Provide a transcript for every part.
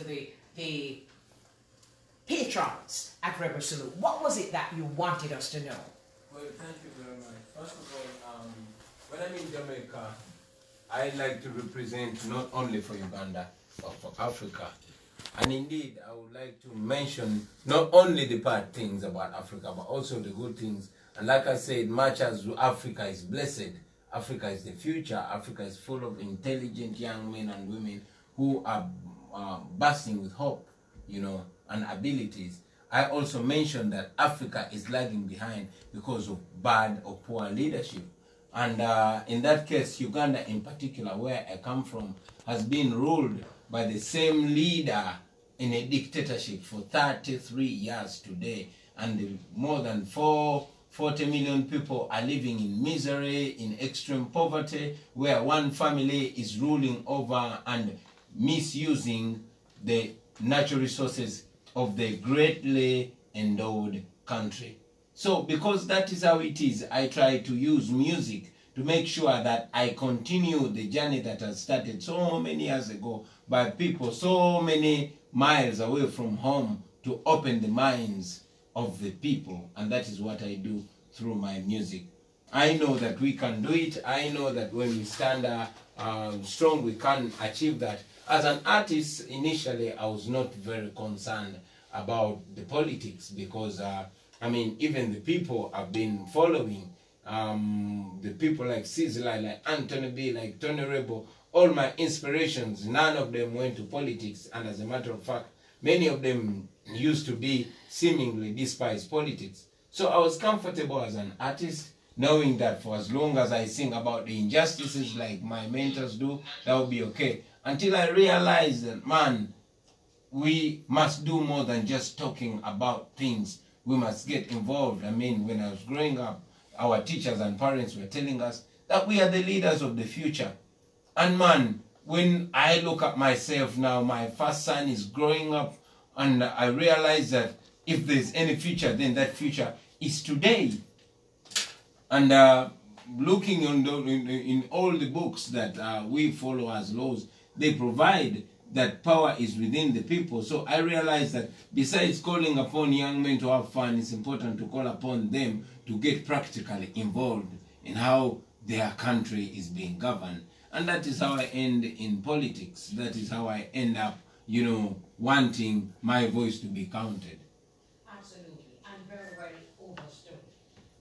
to the patrons at Rebel Salute. What was it that you wanted us to know? Well, thank you very much. First of all, when I'm in Jamaica, I like to represent not only for Uganda, but for Africa. And indeed, I would like to mention not only the bad things about Africa, but also the good things. And like I said, much as Africa is blessed, Africa is the future. Africa is full of intelligent young men and women who are bursting with hope, you know, and abilities. I also mentioned that Africa is lagging behind because of bad or poor leadership. And in that case, Uganda in particular, where I come from, has been ruled by the same leader in a dictatorship for 33 years today. And more than 40 million people are living in misery, in extreme poverty, where one family is ruling over and misusing the natural resources of the greatly endowed country. So because that is how it is, I try to use music to make sure that I continue the journey that has started so many years ago by people so many miles away from home to open the minds of the people. And that is what I do through my music. I know that we can do it. I know that when we stand strong, we can achieve that. As an artist, initially, I was not very concerned about the politics because, I mean, even the people I've been following, the people like Sizzla, like Anthony B, like Tony Rebel, all my inspirations, none of them went to politics. And as a matter of fact, many of them used to be seemingly despise politics. So I was comfortable as an artist, knowing that for as long as I sing about the injustices like my mentors do, that will be okay. Until I realized that, man, we must do more than just talking about things. We must get involved. I mean, when I was growing up, our teachers and parents were telling us that we are the leaders of the future. And man, when I look at myself now, my first son is growing up, and I realize that if there's any future, then that future is today. And looking in all the books that we follow as laws, they provide that power is within the people. So I realize that besides calling upon young men to have fun, it's important to call upon them to get practically involved in how their country is being governed. And that is how I end in politics. That is how I end up, you know, wanting my voice to be counted. Absolutely, and very well understood.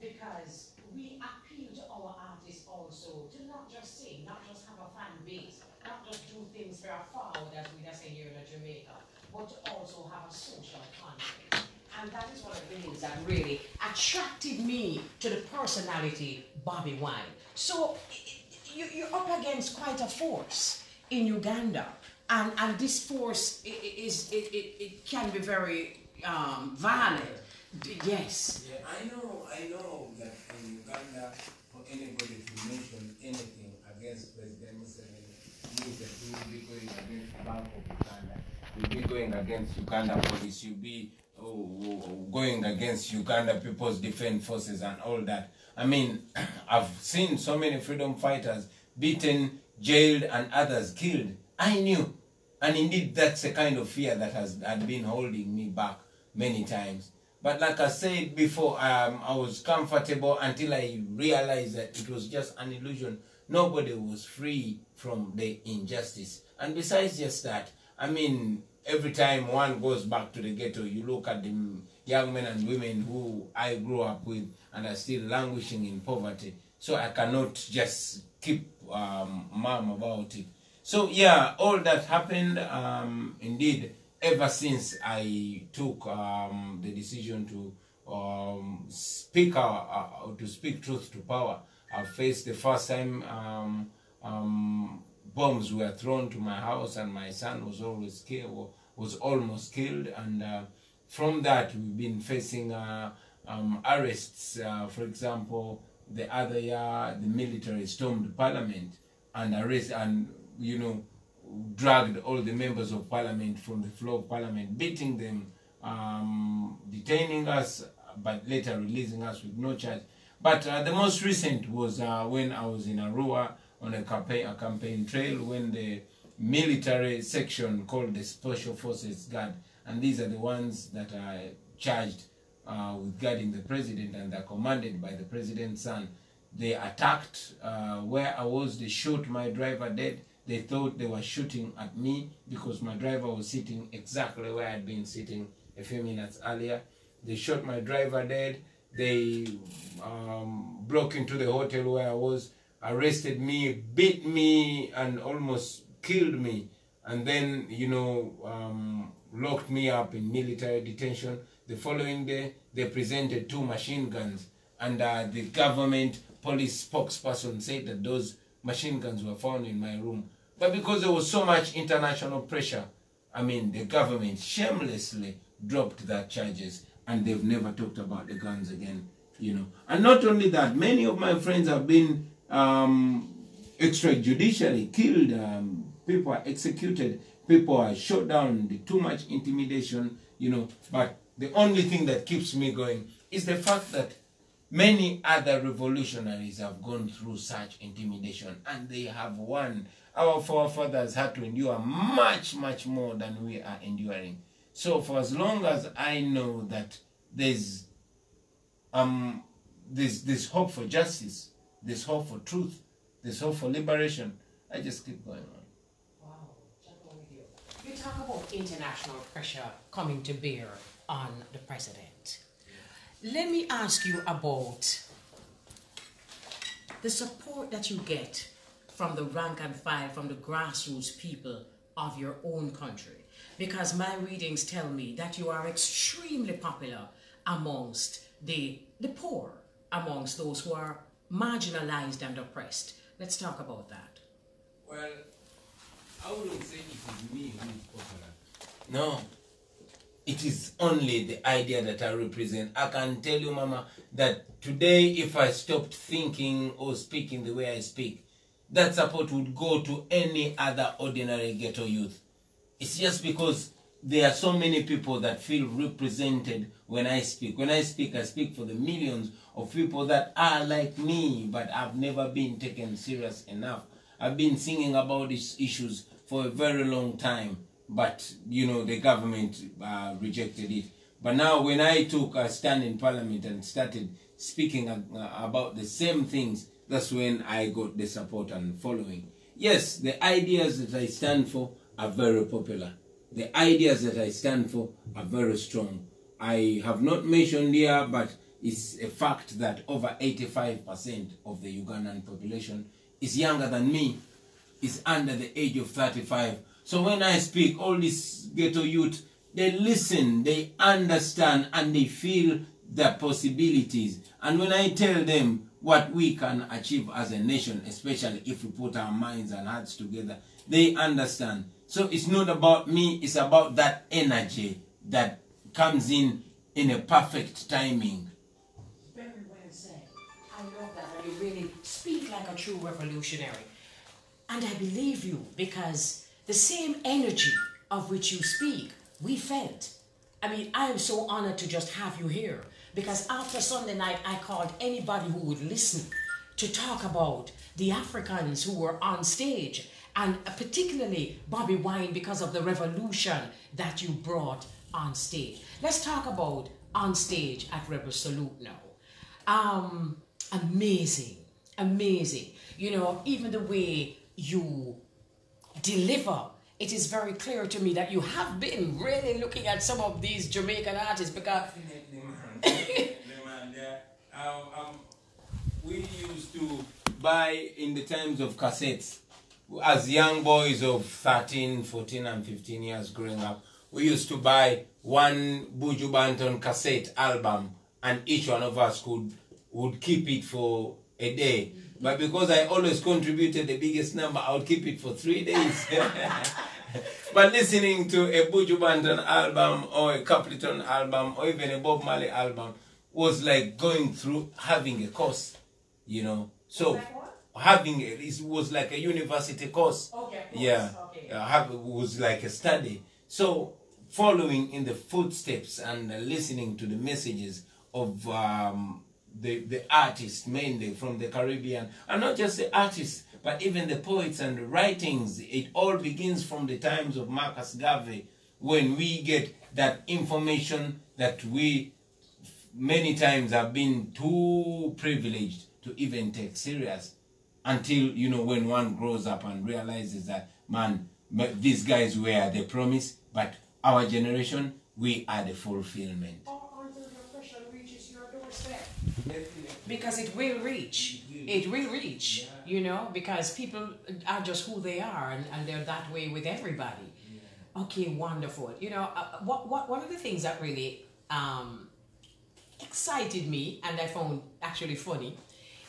Because we appeal to our artists also to not just sing, not just have a fan base, not just do things very forward as we just say here in Jamaica, but to also have a social content. And that is one of the things that really attracted me to the personality Bobi Wine. So you're up against quite a force in Uganda, and this force it can be very violent. Yes. Yeah, I know that in Uganda, for anybody to mention anything against President Museveni means that you will be going against the Bank of Uganda. You'll be going against Uganda police. You'll be going against Uganda People's Defense Forces and all that. I mean, I've seen so many freedom fighters beaten, jailed, and others killed. I knew. And indeed, that's a kind of fear that had been holding me back many times. But like I said before, I was comfortable until I realized that it was just an illusion. Nobody was free from the injustice. And besides just that, I mean, every time one goes back to the ghetto, you look at the young men and women who I grew up with and are still languishing in poverty. So I cannot just keep mum about it. So yeah, all that happened, indeed, ever since I took the decision to speak truth to power. I faced the first time bombs were thrown to my house, and my son was always killed, was almost killed. And from that, we've been facing arrests. For example, the other year, the military stormed Parliament and arrested and, you know, dragged all the members of Parliament from the floor of Parliament, beating them, detaining us, but later releasing us with no charge. But the most recent was when I was in Arua on a campaign trail when the military section called the Special Forces Guard, and these are the ones that are charged with guarding the president, and they're commanded by the president's son. They attacked where I was. They shot my driver dead. They thought they were shooting at me because my driver was sitting exactly where I'd been sitting a few minutes earlier. They shot my driver dead. They broke into the hotel where I was, arrested me, beat me, and almost killed me. And then, you know, locked me up in military detention. The following day, they presented 2 machine guns, and the government police spokesperson said that those machine guns were found in my room. But because there was so much international pressure, I mean, the government shamelessly dropped that charges, and they've never talked about the guns again, you know. And not only that, many of my friends have been extrajudicially killed. People are executed, people are shot down, too much intimidation, you know. But the only thing that keeps me going is the fact that many other revolutionaries have gone through such intimidation, and they have won. Our forefathers had to endure much, much more than we are enduring. So for as long as I know that there's hope for justice, there's hope for truth, there's hope for liberation, I just keep going on. Wow, you talk about international pressure coming to bear on the president. Let me ask you about the support that you get from the rank and file, from the grassroots people of your own country. Because my readings tell me that you are extremely popular amongst the poor, amongst those who are marginalized and oppressed. Let's talk about that. Well, I wouldn't say it is me who is popular. No. It is only the idea that I represent. I can tell you, Mama, that today if I stopped thinking or speaking the way I speak, that support would go to any other ordinary ghetto youth. It's just because there are so many people that feel represented when I speak. When I speak for the millions of people that are like me, but I've never been taken serious enough. I've been singing about these issues for a very long time, but, you know, the government rejected it. But now when I took a stand in Parliament and started speaking about the same things, that's when I got the support and following. Yes, the ideas that I stand for are very popular. The ideas that I stand for are very strong. I have not mentioned here, but it's a fact that over 85% of the Ugandan population is younger than me, is under the age of 35. So when I speak, all these ghetto youth, they listen, they understand, and they feel the possibilities. And when I tell them what we can achieve as a nation, especially if we put our minds and hearts together, they understand. So it's not about me, it's about that energy that comes in a perfect timing. Very well said. I love that, and you really speak like a true revolutionary. And I believe you, because the same energy of which you speak, we felt. I mean, I am so honored to just have you here, because after Sunday night, I called anybody who would listen to talk about the Africans who were on stage, and particularly Bobi Wine, because of the revolution that you brought on stage. Let's talk about on stage at Rebel Salute now. Amazing, amazing. You know, even the way you deliver, it is very clear to me that you have been really looking at some of these Jamaican artists, because we used to buy in the times of cassettes. As young boys of 13, 14 and 15 years growing up, we used to buy one Buju Banton cassette album, and each one of us would keep it for a day. But because I always contributed the biggest number, I would keep it for 3 days. But listening to a Buju Banton album or a Capleton album or even a Bob Marley album was like going through having a course, you know. So having it was like a university course. Okay, yeah, okay. It was like a study. So following in the footsteps and listening to the messages of the artists, mainly from the Caribbean, and not just the artists, but even the poets and the writings, it all begins from the times of Marcus Garvey, when we get that information that we many times have been too privileged to even take serious, until, you know, when one grows up and realizes that, man, these guys were the promise, but our generation, we are the fulfillment. Until the oppression reaches your doorstep. Because it will reach. It will reach, yeah. You know, because people are just who they are, and they're that way with everybody. Yeah. Okay, wonderful. You know, one of the things that really excited me, and I found actually funny,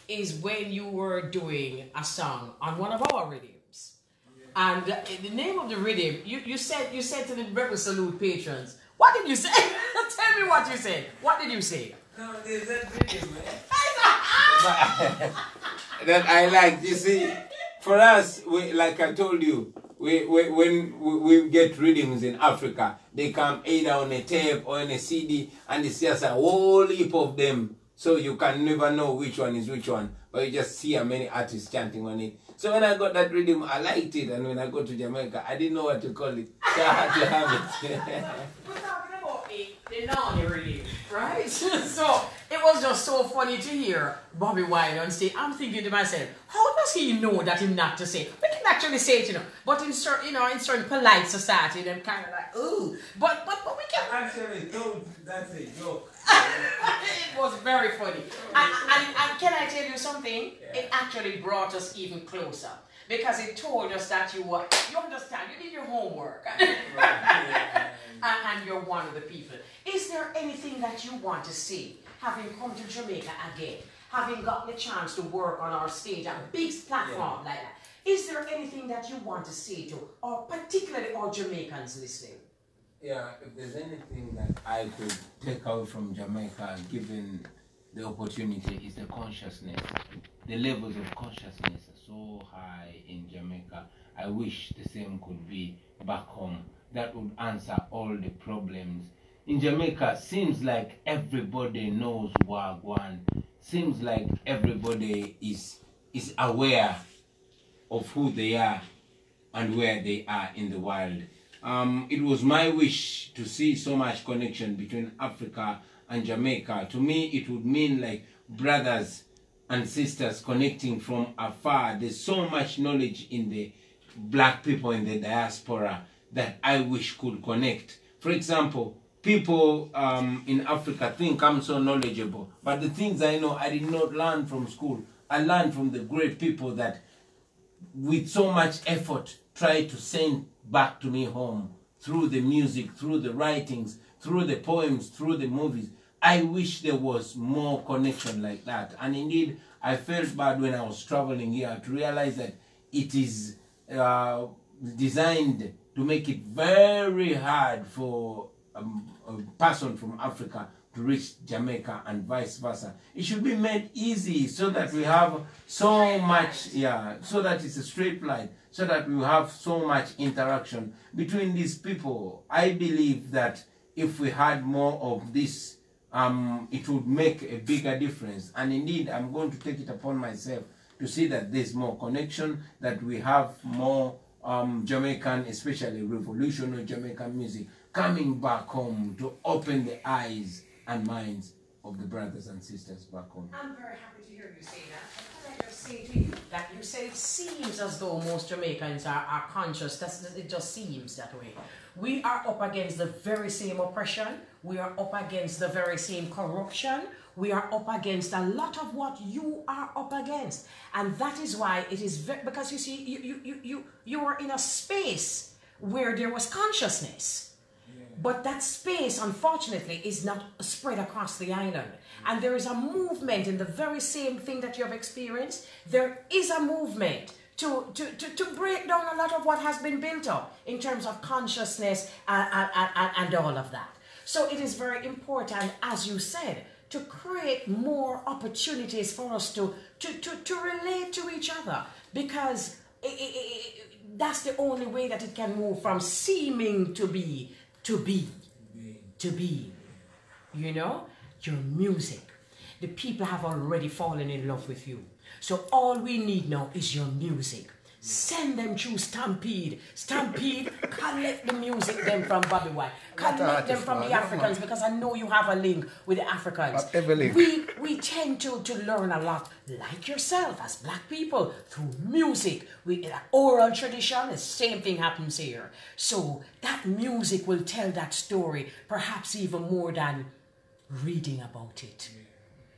is when you were doing a song on one of our rhythms. Yeah. And the name of the rhythm, you said to the Rebel Salute patrons, what did you say? Tell me what you said. What did you say? No, there's that rhythm, man. That I like. You see, for us, we, like I told you, when we get rhythms in Africa, they come either on a tape or on a CD, and it's just a whole heap of them. So you can never know which one is which one, but you just see how many artists chanting on it. So when I got that rhythm, I liked it, and when I go to Jamaica, I didn't know what to call it, so I had to have it. We're talking about the non-rhythm, right? So it was just so funny to hear Bobi Wine on stage. I'm thinking to myself, how does he know that him not to say? We can actually say it, you know, but in certain polite society, them kind of like, ooh, but we can actually don't. That's a joke. It was very funny. And can I tell you something? Yeah. It actually brought us even closer, because it told us that you understand, you did your homework. Right. And you're one of the people. Is there anything that you want to see, having come to Jamaica again, having got the chance to work on our stage at a big platform like that? Is there anything that you want to say to, or particularly all Jamaicans listening? Yeah, if there's anything that I could take out from Jamaica, given the opportunity, is the consciousness. The levels of consciousness are so high in Jamaica. I wish the same could be back home. That would answer all the problems. In Jamaica, seems like everybody knows Wagwan. Seems like everybody is aware of who they are and where they are in the world. It was my wish to see so much connection between Africa and Jamaica. To me, it would mean like brothers and sisters connecting from afar. There's so much knowledge in the black people in the diaspora that I wish could connect. For example, people in Africa think I'm so knowledgeable, but the things I know, I did not learn from school. I learned from the great people that with so much effort try to send back to me home through the music, through the writings, through the poems, through the movies. I wish there was more connection like that. And indeed, I felt bad when I was traveling here to realize that it is designed to make it very hard for a person from Africa to reach Jamaica and vice versa. It should be made easy so that we have so much, so that it's a straight line, so that we have so much interaction between these people. I believe that if we had more of this, it would make a bigger difference. And indeed, I'm going to take it upon myself to see that there's more connection, that we have more Jamaican, especially revolutionary Jamaican music, coming back home to open the eyes and minds of the brothers and sisters back home. I'm very happy to hear you say that. Can I just say to you that you said it seems as though most Jamaicans are conscious. It just seems that way. We are up against the very same oppression. We are up against the very same corruption. We are up against a lot of what you are up against. And that is why it is because you see, you were in a space where there was consciousness. But that space, unfortunately, is not spread across the island. And there is a movement in the very same thing that you have experienced. There is a movement to break down a lot of what has been built up in terms of consciousness and all of that. So it is very important, as you said, to create more opportunities for us to relate to each other, because that's the only way that it can move from seeming to be to be, you know, your music. The people have already fallen in love with you. So all we need now is your music. Send them through Stampede. Stampede, collect the music them from Bobi Wine. Collect them from the Africans, because I know you have a link with the Africans. We tend to learn a lot, like yourself, as black people, through music. Oral tradition, the same thing happens here. So that music will tell that story, perhaps even more than reading about it.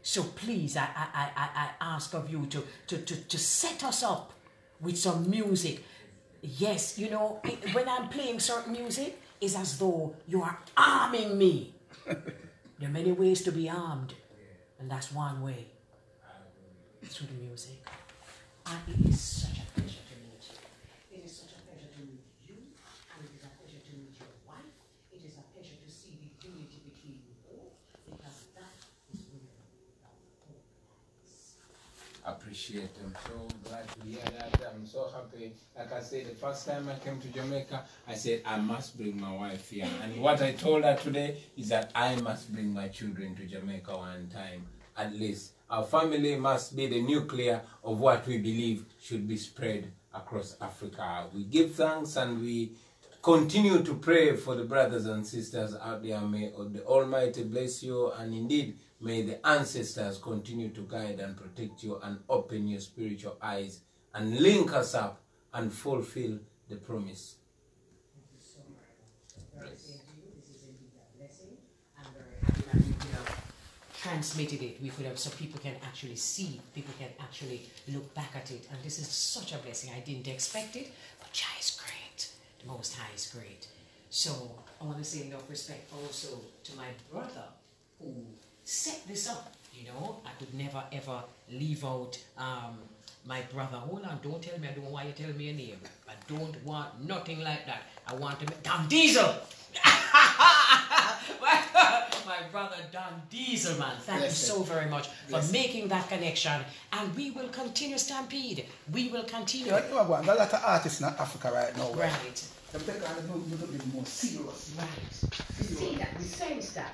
So please, I ask of you to set us up with some music. Yes, you know, when I'm playing certain music, it's as though you are arming me. There are many ways to be armed, and that's one way, through the music. And it is such a pleasure to meet you. It is such a pleasure to meet you, and it is a pleasure to meet your wife. It is a pleasure to see the unity between you both, because that is where love is. Appreciate them. So glad to hear that. I'm so happy. Like I said, the first time I came to Jamaica, I said I must bring my wife here. And what I told her today is that I must bring my children to Jamaica one time, at least. Our family must be the nuclear of what we believe should be spread across Africa. We give thanks and we continue to pray for the brothers and sisters out there. May the Almighty bless you, and indeed, may the ancestors continue to guide and protect you and open your spiritual eyes and link us up and fulfill the promise. Thank you so much. Very same to you. This is indeed a blessing. I'm very happy that we could have transmitted it. We could have, so people can actually see, people can actually look back at it. And this is such a blessing. I didn't expect it, but Jah is great. The Most High is great. So I want to say enough respect also to my brother who set this up. You know, I could never ever leave out my brother. Hold on, don't tell me, I don't want you to tell me a name. I don't want nothing like that. I want to make Don Diesel. My brother Don Diesel, man. Thank you so very much for making that connection. And we will continue Stampede. We will continue. There are a lot of artists in Africa right now. Right. They're taking a little bit more serious. Right. See that, we sense that.